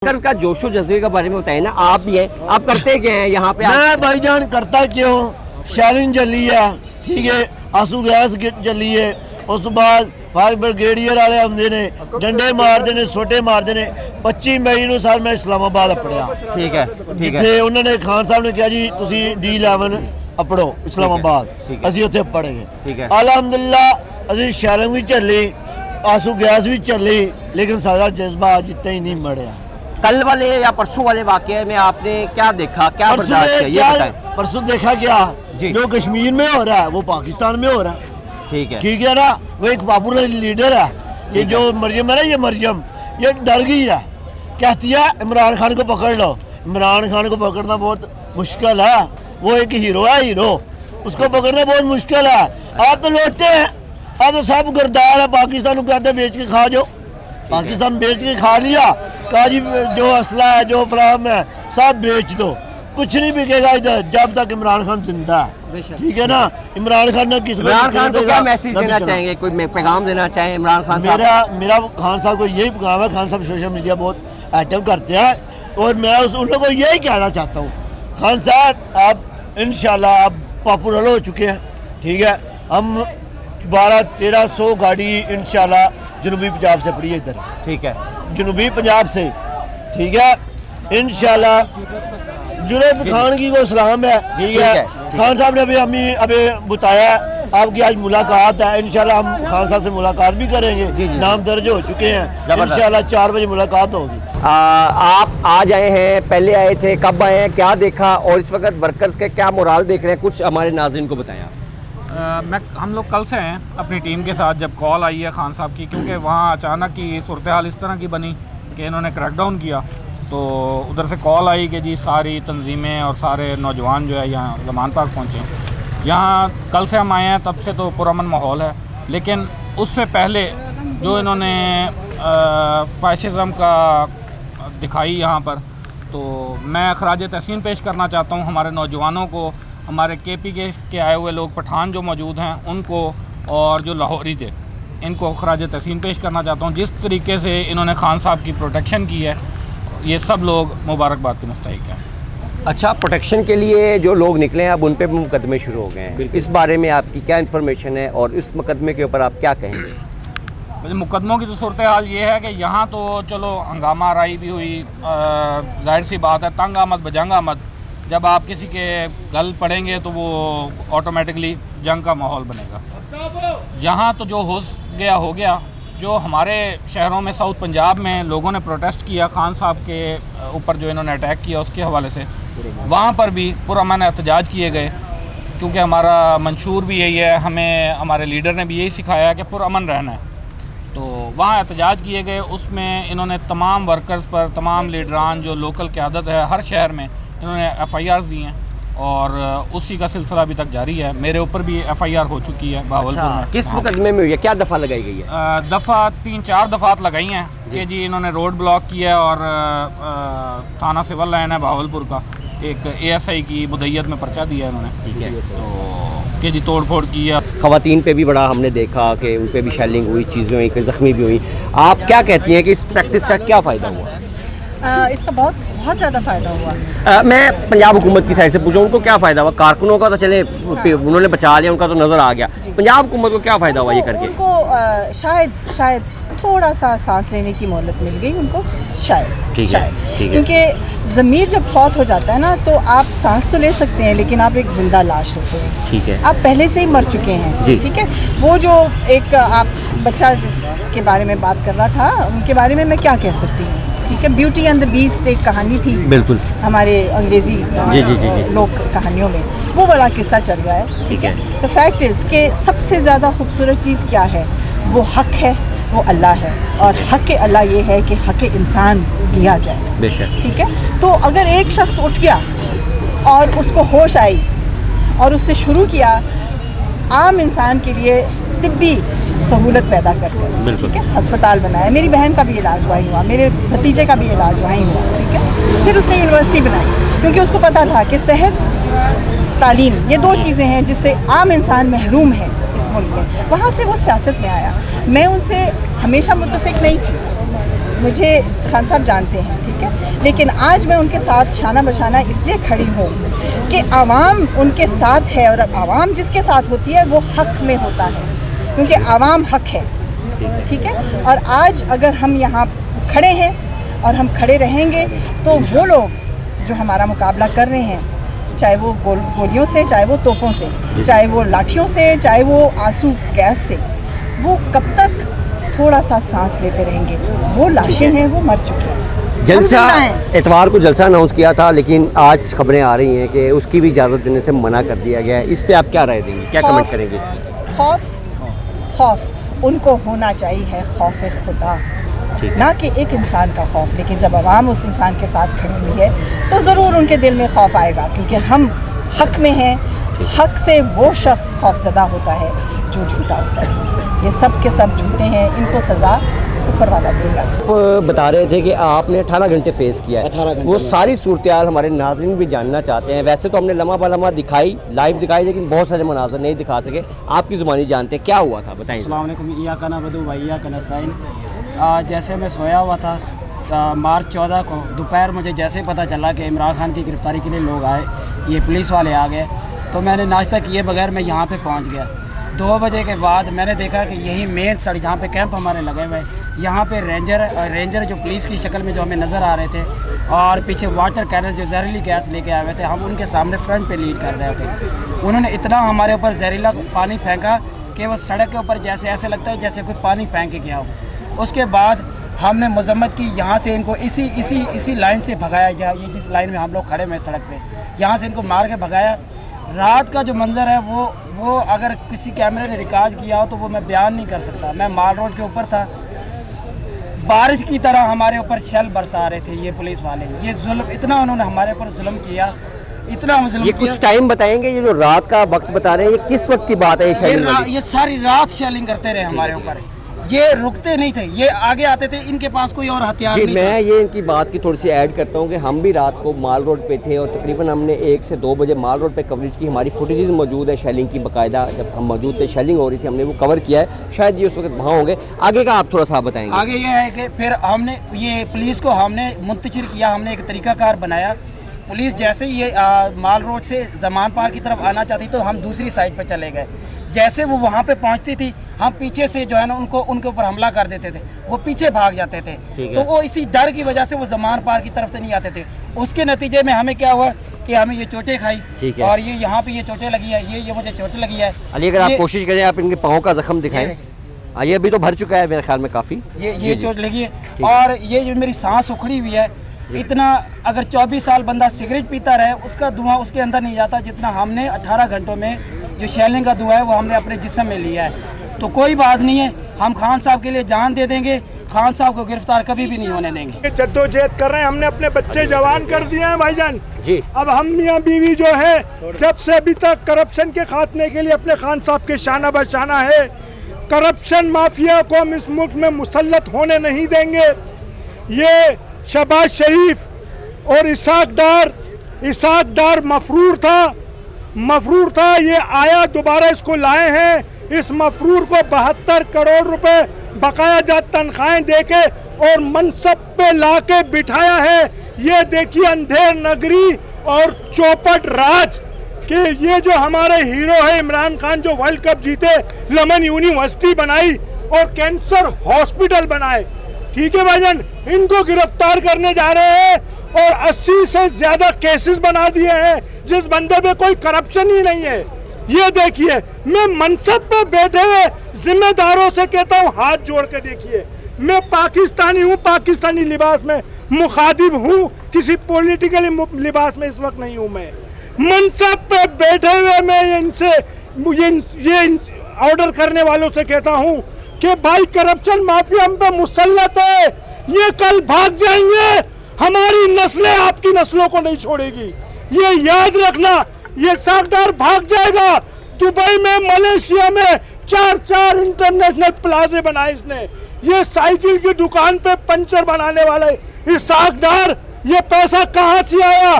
कर्ज का जोशो जज्बे के बारे में बताइए ना, आप भी हैं, आप करते क्या हैं यहाँ पे? मैं भाईजान करता क्यों, शैलिंग चली है, ठीक है, आंसू गैस चली है, उस तो बाद फायर ब्रिगेडियर वाले आते ने, डंडे मारते ने, सोटे मारते ने। 25 मई ਨੂੰ ਸਰ ਮੈਂ ਇਸਲਾਮਾਬਾਦ ਪੜਿਆ। ਠੀਕ ਹੈ ਠੀਕ ਹੈ। ਤੇ ਉਹਨਾਂ ਨੇ ਖਾਨ ਸਾਹਿਬ ਨੇ ਕਿਹਾ ਜੀ ਤੁਸੀਂ D11 ਪੜੋ ਇਸਲਾਮਾਬਾਦ, ਅਸੀਂ ਉੱਥੇ ਪੜ੍ਹ ਗਏ। ਠੀਕ ਹੈ। ਅਲਹਮਦੁਲਿਲਾ ਅਸੀਂ ਸ਼ੈਲਿੰਗ ਵੀ ਚੱਲੀ, ਆंसू गैस भी चली, लेकिन सारा जज्बा जितना ही नहीं मरिया। कल वाले या परसों वाले वाकये में आपने क्या देखा, क्या बर्दाश्त किया, ये बताएं। परसों देखा क्या जी। जो कश्मीर में हो रहा है वो पाकिस्तान में हो रहा है, ठीक है ठीक है ना। वो एक पॉपुलर लीडर है, ये जो मरियम है ना, ये मरियम ये डर गई है, कहती है इमरान खान को पकड़ लो। इमरान खान को पकड़ना बहुत मुश्किल है, वो एक हीरो है, हीरो, उसको पकड़ना बहुत मुश्किल है। आप तो लौटते हैं, आप तो सब गरदार है, पाकिस्तान को कहते बेच के खा जाओ, पाकिस्तान बेच के खा लिया, कहा जी जो असला है जो फराम है सब बेच दो, कुछ नहीं बिकेगा इधर जब तक इमरान खान जिंदा है, ठीक है ना। इमरान खान ने किस इमरान खान को क्या मैसेज देना चाहेंगे, कोई पैगाम देना चाहें इमरान खान साहब? मेरा खान साहब को यही पैगाम है, खान साहब सोशल मीडिया बहुत एक्टिव करते हैं और मैं उन लोगों को यही कहना चाहता हूँ, खान साहब आप इंशाल्लाह आप पॉपुलर हो चुके हैं, ठीक है। हम 1200-1300 गाड़ी इंशाल्लाह जनूबी पंजाब से पड़ी है इधर, ठीक है, जनूबी पंजाब से, ठीक है, इंशाल्लाह। जुनैद खान की को सलाम है, ठीक है। खान साहब ने अभी बताया आपकी आज मुलाकात है, इंशाल्लाह हम खान साहब से मुलाकात भी करेंगे, नाम दर्ज हो चुके हैं, इंशाल्लाह 4 बजे मुलाकात होगी। आप आज आए हैं, पहले आए थे, कब आए हैं, क्या देखा और इस वक्त वर्कर्स के क्या मोराल देख रहे हैं, कुछ हमारे नाज़रीन को बताएं आप। हम लोग कल से हैं अपनी टीम के साथ, जब कॉल आई है खान साहब की, क्योंकि वहाँ अचानक की सूरत हाल इस तरह की बनी कि इन्होंने क्रैकडाउन किया, तो उधर से कॉल आई कि जी सारी तंजीमें और सारे नौजवान जो है यहाँ ज़मान पार्क पहुँचे। यहाँ कल से हम आए हैं, तब से तो पुरअमन माहौल है, लेकिन उससे पहले जो इन्होंने फाशिज़म का दिखाई यहाँ पर, तो मैं खराज तहसीन पेश करना चाहता हूँ हमारे नौजवानों को, हमारे KP के आए हुए लोग पठान जो मौजूद हैं उनको, और जो लाहौरी थे इनको खराज तहसीन पेश करना चाहता हूँ। जिस तरीके से इन्होंने खान साहब की प्रोटेक्शन की है, ये सब लोग मुबारकबाद के मुस्तहिक हैं। अच्छा, प्रोटेक्शन के लिए जो लोग निकले हैं अब उन पे मुकदमे शुरू हो गए हैं, इस बारे में आपकी क्या इन्फॉर्मेशन है और इस मुकदमे के ऊपर आप क्या कहेंगे? मुकदमों की तो सूरत हाल ये है कि यहाँ तो चलो हंगामा आराई भी हुई, जाहिर सी बात है, तंग आमद बजंग आमद, जब आप किसी के गल पड़ेंगे तो वो ऑटोमेटिकली जंग का माहौल बनेगा। यहाँ तो जो हो गया, जो हमारे शहरों में साउथ पंजाब में लोगों ने प्रोटेस्ट किया खान साहब के ऊपर जो इन्होंने अटैक किया उसके हवाले से, वहाँ पर भी पुरअमन एहतजाज किए गए, क्योंकि हमारा मंशूर भी यही है, हमें हमारे लीडर ने भी यही सिखाया है कि पुरअमन रहना है। तो वहाँ एहतजाज किए गए, उसमें इन्होंने तमाम वर्कर्स पर, तमाम लीडरान जो लोकल क़यादत है हर शहर में, इन्होंने FIRs दी हैं और उसी का सिलसिला अभी तक जारी है। मेरे ऊपर भी FIR हो चुकी है भावलपुर में। किस मुकदमे में हुई है, क्या दफ़ा लगाई गई है? दफ़ा 3-4 दफ़ात लगाई हैं कि जी इन्होंने रोड ब्लॉक किया और थाना सिविल लाइन है भावलपुर का, एक ASI की मुद्दत में पर्चा दिया है इन्होंने, ठीक है, तो कि जी तोड़ फोड़ की है। ख़वातीन पे भी बड़ा हमने देखा कि उन पे भी शेलिंग हुई, चीज़ें हुई, कई ज़ख्मी भी हुई। आप क्या कहती हैं कि इस प्रैक्टिस का क्या फ़ायदा हुआ? इसका बहुत ज़्यादा फ़ायदा हुआ। मैं पंजाब हुकूमत की साइड से पूछूँ, उनको क्या फ़ायदा हुआ? कारकुनों का तो चले उन्होंने बचा लिया, उनका तो नज़र आ गया, पंजाब हुकूमत को क्या फ़ायदा हुआ ये करके? उनको शायद थोड़ा सा सांस लेने की मोहलत मिल गई उनको, शायद, क्योंकि ज़मीर जब फौत हो जाता है ना, तो आप सांस तो ले सकते हैं लेकिन आप एक ज़िंदा लाश होते हैं, ठीक है, आप पहले से ही मर चुके हैं, ठीक है। वो जो एक आप बच्चा जिसके बारे में बात कर रहा था, उनके बारे में मैं क्या कह सकती हूँ, ठीक है। ब्यूटी एंड द बीस्ट एक कहानी थी, बिल्कुल, हमारे अंग्रेज़ी लोक कहानियों में वो वाला किस्सा चल रहा है, ठीक है। तो फैक्ट इज़ कि सबसे ज़्यादा खूबसूरत चीज़ क्या है, वो हक़ है, वो अल्लाह है, और हक़ अल्लाह ये है कि हक़ इंसान दिया जाए, बेशक, ठीक है। तो अगर एक शख्स उठ गया और उसको होश आई और उससे शुरू किया आम इंसान के लिए तिब्बी सहूलत पैदा करके, ठीक है, अस्पताल बनाया, मेरी बहन का भी इलाज वहीं हुआ, मेरे भतीजे का भी इलाज वहीं हुआ, ठीक है। फिर उसने यूनिवर्सिटी बनाई, क्योंकि उसको पता था कि सेहत, तालीम, ये 2 चीज़ें हैं जिससे आम इंसान महरूम है इस मुल्क में। वहाँ से वो सियासत में आया। मैं उनसे हमेशा मुत्तफ़िक नहीं थी, मुझे खान साहब जानते हैं, ठीक है, लेकिन आज मैं उनके साथ शाना बशाना इसलिए खड़ी हूँ कि आवाम उनके साथ है, और आवाम जिसके साथ होती है वो हक में होता है, क्योंकि आवाम हक है, ठीक है। और आज अगर हम यहाँ खड़े हैं और हम खड़े रहेंगे तो वो लोग जो हमारा मुकाबला कर रहे हैं, चाहे वो गोलियों से, चाहे वो तोपों से, चाहे वो लाठियों से, चाहे वो आंसू गैस से, वो कब तक थोड़ा सा सांस लेते रहेंगे? वो लाशें हैं, वो मर चुके हैं। जलसा इतवार को जलसा अनाउंस किया था, लेकिन आज खबरें आ रही हैं कि उसकी भी इजाज़त देने से मना कर दिया गया है। इस पे आप क्या राय देंगे, क्या कमेंट करेंगे? खौफ उनको होना चाहिए है, खौफ खुदा, ना कि एक इंसान का खौफ। लेकिन जब आवाम उस इंसान के साथ खड़ी हुई है तो ज़रूर उनके दिल में खौफ आएगा, क्योंकि हम हक में हैं। हक से वो शख्स खौफज़दा होता है जो झूठा होता है। ये सब के सब झूठे हैं, इनको सज़ा ऊपर वाला देगा। आप बता रहे थे कि आपने 18 घंटे फेस किया है, 18 घंटे। वो सारी सूरत हमारे नाज़रीन भी जानना चाहते हैं। वैसे तो हमने लम्हा बलम्हा दिखाई, लाइव दिखाई, लेकिन बहुत सारे मनाज़र नहीं दिखा सके। आपकी ज़ुबानी जानते हैं, क्या हुआ था, बताइए। अस्सलाम वालेकुम, इय्याका नअबुदु व इय्याका नस्तईन। जैसे मैं सोया हुआ था मार्च 14 को दोपहर, मुझे जैसे ही पता चला कि इमरान खान की गिरफ़्तारी के लिए लोग आए, ये पुलिस वाले आ गए, तो मैंने नाश्ता किए बगैर मैं यहाँ पे पहुँच गया। 2 बजे के बाद मैंने देखा कि यही मेन सड़क जहाँ पे कैंप हमारे लगे हुए, यहाँ पे रेंजर जो पुलिस की शक्ल में जो हमें नज़र आ रहे थे, और पीछे वाटर कैनन जो जहरीली गैस लेके आए हुए थे, हम उनके सामने फ्रंट पे लीड कर रहे थे। उन्होंने इतना हमारे ऊपर जहरीला पानी फेंका कि वो सड़क के ऊपर जैसे ऐसे लगता है जैसे कोई पानी फेंक के गया हो। उसके बाद हमने मजम्मत की, यहाँ से इनको इसी लाइन से भगाया गया, ये जिस लाइन में हम लोग खड़े हुए सड़क पे, यहाँ से इनको मार के भगाया। रात का जो मंज़र है वो अगर किसी कैमरे ने रिकॉर्ड किया हो तो वो मैं बयान नहीं कर सकता। मैं माल रोड के ऊपर था, बारिश की तरह हमारे ऊपर शेल बरसा रहे थे ये पुलिस वाले। ये जुल्म, इतना उन्होंने हमारे ऊपर जुल्म किया, इतना जुल्म ये किया। कुछ टाइम बताएंगे, ये जो रात का वक्त बता रहे हैं, ये किस वक्त की बात है? ये सारी रात शेलिंग करते रहे हमारे ऊपर, ये रुकते नहीं थे, ये आगे आते थे, इनके पास कोई और हथियार जी। नहीं मैं था। ये इनकी बात की थोड़ी सी ऐड करता हूँ कि हम भी रात को माल रोड पे थे, और तकरीबन हमने 1 से 2 बजे माल रोड पे कवरेज की। हमारी फुटेजेस मौजूद है शेलिंग की, बाकायदा जब हम मौजूद थे शेलिंग हो रही थी, हमने वो कवर किया है। शायद ये उस वक्त वहाँ होंगे। आगे का आप थोड़ा सा बताएंगे। आगे ये है कि फिर हमने ये पुलिस को हमने मुंतशिर किया, हमने एक तरीकाकार बनाया। पुलिस जैसे ही ये माल रोड से जमान पार की तरफ आना चाहती तो हम दूसरी साइड पे चले गए। जैसे वो वहाँ पे पहुँचती थी, हम पीछे से जो है ना उनके ऊपर हमला कर देते थे, वो पीछे भाग जाते थे। तो वो इसी डर की वजह से वो जमान पार की तरफ से नहीं आते थे। उसके नतीजे में हमें क्या हुआ कि हमें ये चोटें खाई, और ये यहाँ पे ये चोटें लगी है, ये मुझे चोटें लगी है। अली, अगर आप कोशिश करें, आप इनके पाँव का जख्म दिखाएं। ये अभी तो भर चुका है मेरे ख्याल में काफ़ी। ये चोट लगी है, और ये जो मेरी सांस उखड़ी हुई है, इतना अगर 24 साल बंदा सिगरेट पीता रहे, उसका धुआं उसके अंदर नहीं जाता जितना हमने 18 घंटों में जो शेलिंग का धुआं है वो हमने अपने जिस्म में लिया है। तो कोई बात नहीं है, हम खान साहब के लिए जान दे देंगे, खान साहब को गिरफ्तार कभी भी नहीं होने देंगे। जद्दोजहद कर रहे हैं, हमने अपने बच्चे जवान कर दिए हैं भाईजान जी। अब हम मियाँ बीवी जो है, जब से अभी तक करप्शन के खात्मे के लिए अपने खान साहब के शाना बशाना है। करप्शन माफिया को हम इस मुल्क में मुसल्लत होने नहीं देंगे। ये शहबाज शरीफ और इसाक डार मफरूर था, ये आया, दोबारा इसको लाए हैं। इस मफरूर को 72 करोड़ रुपए बकाया जात तनख्वाहें देके और मनसब पे लाके बिठाया है। ये देखिए अंधेर नगरी और चौपट राज कि ये जो हमारे हीरो है इमरान खान, जो वर्ल्ड कप जीते, लमन यूनिवर्सिटी बनाई और कैंसर हॉस्पिटल बनाए, ठीक है भाईजान, इनको गिरफ्तार करने जा रहे हैं और 80 से ज्यादा केसेस बना दिए हैं जिस बंदे पे कोई करप्शन ही नहीं है। ये देखिए, मैं मनसब पे बैठे हुए जिम्मेदारों से कहता हूँ, हाथ जोड़ के देखिए, मैं पाकिस्तानी हूँ, पाकिस्तानी लिबास में मुखातिब हूँ, किसी पॉलिटिकल लिबास में इस वक्त नहीं हूँ। मैं मनसब पे बैठे हुए मैं इनसे ये ऑर्डर करने वालों से कहता हूँ कि भाई करप्शन माफिया हम पे मुसल्लत है, ये कल भाग जाएंगे, हमारी नस्लें आपकी नस्लों को नहीं छोड़ेगी, ये याद रखना। ये सागदार भाग जाएगा। दुबई में, मलेशिया में 4 इंटरनेशनल प्लाजे बनाए इसने। ये साइकिल की दुकान पे पंचर बनाने वाले ये सागदार, ये पैसा कहाँ से आया?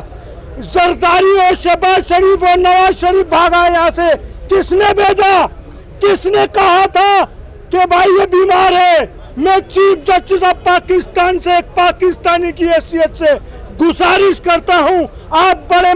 जरदारी और शहबाज शरीफ और नवाज शरीफ भागा यहाँ से। किसने भेजा? किसने कहा था कि भाई ये बीमार है? मैं चीफ जस्टिस ऑफ पाकिस्तान से एक पाकिस्तानी की हैसियत से गुजारिश करता हूं, आप बड़े